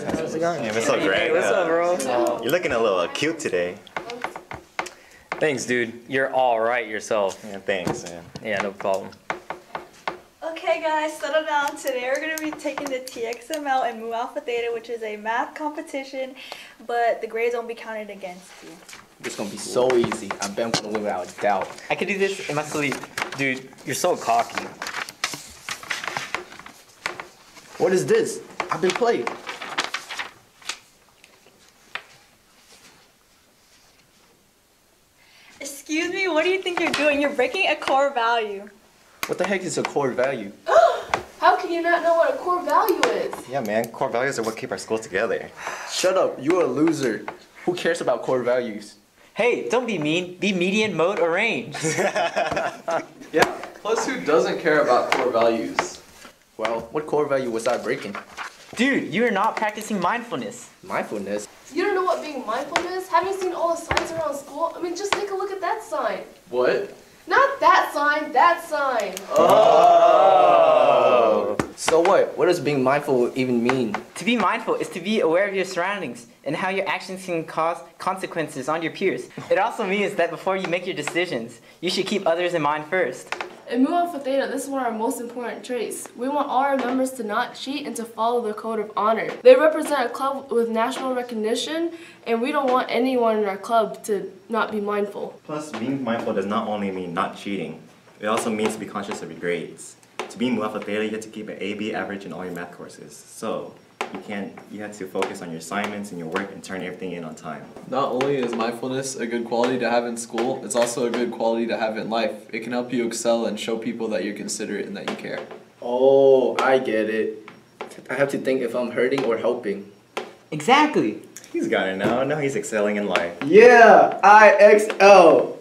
How's it going? Hey, what's up, Greg? Hey, what's up, bro? You're looking a little cute today. Thanks, dude. You're all right yourself. Yeah, thanks, man. Yeah, no problem. Okay guys, settle down. Today we're going to be taking the TXML and Mu Alpha Theta, which is a math competition, but the grades won't be counted against you. It's gonna be so easy. I bet I'm gonna win without a doubt. I could do this in my sleep. Dude, you're so cocky. What is this? I've been playing. Excuse me, what do you think you're doing? You're breaking a core value. What the heck is a core value? How can you not know what a core value is? Yeah, man. Core values are what keep our school together. Shut up, you're a loser. Who cares about core values? Hey, don't be mean. Be median, mode, or range. Yeah, plus who doesn't care about core values? Well, what core value was I breaking? Dude, you are not practicing mindfulness. Mindfulness? You don't know what being mindful is? Haven't you seen all the signs around school? I mean, just take a look at that sign. What? Not that sign, that sign. Oh. So what? What does being mindful even mean? To be mindful is to be aware of your surroundings and how your actions can cause consequences on your peers. It also means that before you make your decisions, you should keep others in mind first. In Mu Alpha Theta, this is one of our most important traits. We want all our members to not cheat and to follow the code of honor. They represent a club with national recognition, and we don't want anyone in our club to not be mindful. Plus, being mindful does not only mean not cheating. It also means to be conscious of your grades. To be Mu Alpha Theta, you have to keep an A/B average in all your math courses. So, you have to focus on your assignments and your work and turn everything in on time. Not only is mindfulness a good quality to have in school, it's also a good quality to have in life. It can help you excel and show people that you're considerate and that you care. Oh, I get it. I have to think if I'm hurting or helping. Exactly. He's got it now. Now he's excelling in life. Yeah, I excel.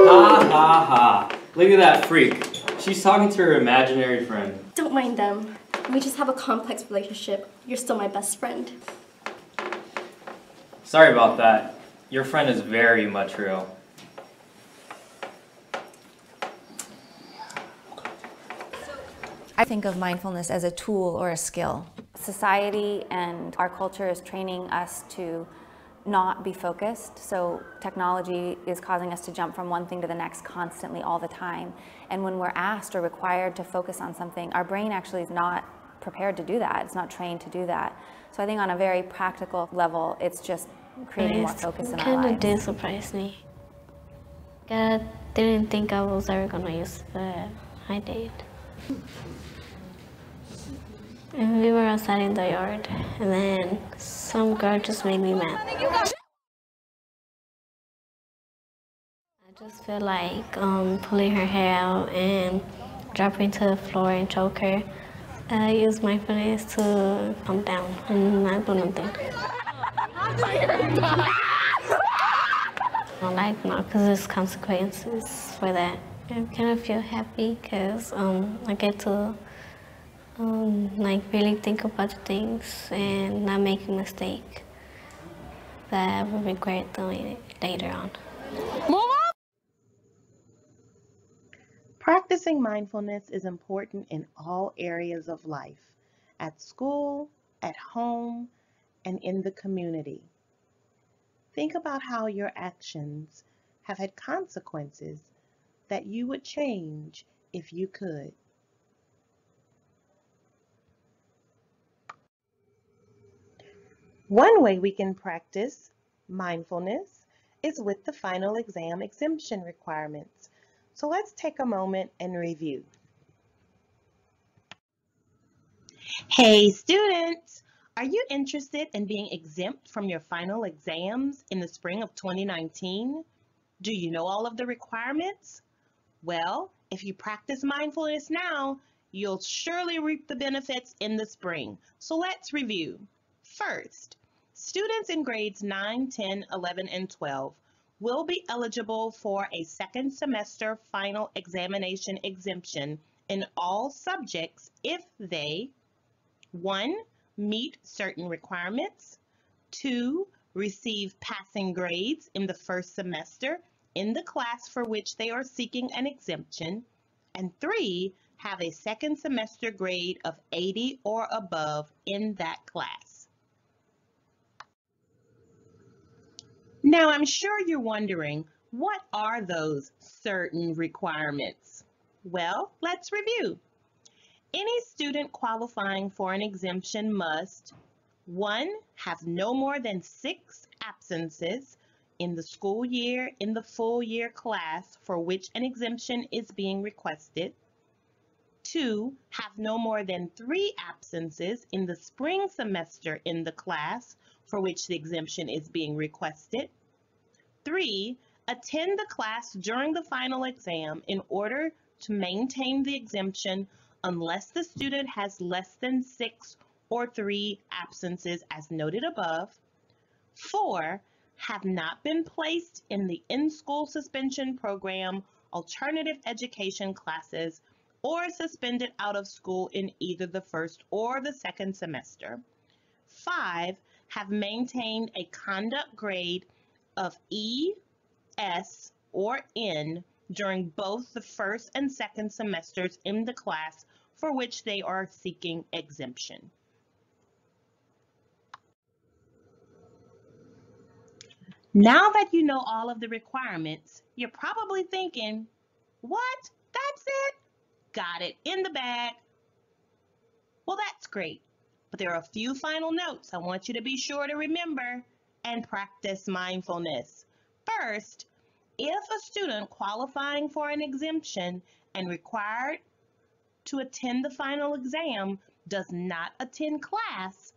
Ha ha ha. Look at that freak. She's talking to her imaginary friend. Don't mind them. We just have a complex relationship. You're still my best friend. Sorry about that. Your friend is very much real. I think of mindfulness as a tool or a skill. Society and our culture is training us to not be focused, so technology is causing us to jump from one thing to the next constantly all the time. And when we're asked or required to focus on something, our brain actually is not prepared to do that. It's not trained to do that. So I think on a very practical level, it's just creating more focus in our lives. It kind of did surprise me. I didn't think I was ever going to use it, but I did. And we were outside in the yard, and then some girl just made me mad. I just feel like pulling her hair out and dropping to the floor and choke her. I use mindfulness to calm down and not do nothing. I like now because there's consequences for that. I kind of feel happy because I get to like really think about the things and not make a mistake that I will regret doing it later on. Practicing mindfulness is important in all areas of life, at school, at home, and in the community. Think about how your actions have had consequences that you would change if you could. One way we can practice mindfulness is with the final exam exemption requirements. So let's take a moment and review. Hey students, are you interested in being exempt from your final exams in the spring of 2019? Do you know all of the requirements? Well, if you practice mindfulness now, you'll surely reap the benefits in the spring. So let's review. First, students in grades 9, 10, 11, and 12 will be eligible for a second semester final examination exemption in all subjects if they 1. Meet certain requirements, 2. Receive passing grades in the first semester in the class for which they are seeking an exemption, and 3. have a second semester grade of 80 or above in that class. Now, I'm sure you're wondering, what are those certain requirements? Well, let's review. Any student qualifying for an exemption must: 1. Have no more than 6 absences in the school year in the full year class for which an exemption is being requested. 2. Have no more than 3 absences in the spring semester in the class for which the exemption is being requested. 3. Attend the class during the final exam in order to maintain the exemption unless the student has less than 6 or 3 absences as noted above. 4. Have not been placed in the in-school suspension program, alternative education classes, or suspended out of school in either the first or the second semester. 5. Have maintained a conduct grade of E, S, or N during both the first and second semesters in the class for which they are seeking exemption. Now that you know all of the requirements, you're probably thinking, what? That's it? Got it in the bag. Well, that's great, but there are a few final notes I want you to be sure to remember and practice mindfulness. First, if a student qualifying for an exemption and required to attend the final exam does not attend class,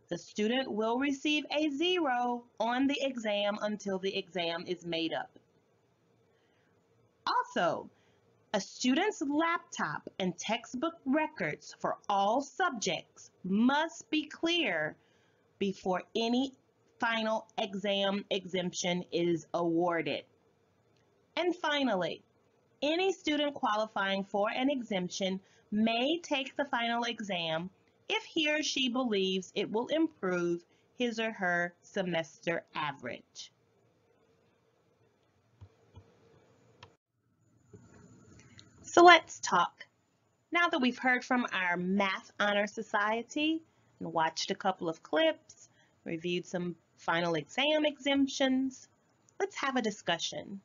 the student will receive a 0 on the exam until the exam is made up. Also, a student's laptop and textbook records for all subjects must be clear before any final exam exemption is awarded. And finally, any student qualifying for an exemption may take the final exam if he or she believes it will improve his or her semester average. So let's talk. Now that we've heard from our Math Honor Society and watched a couple of clips, reviewed some final exam exemptions, let's have a discussion.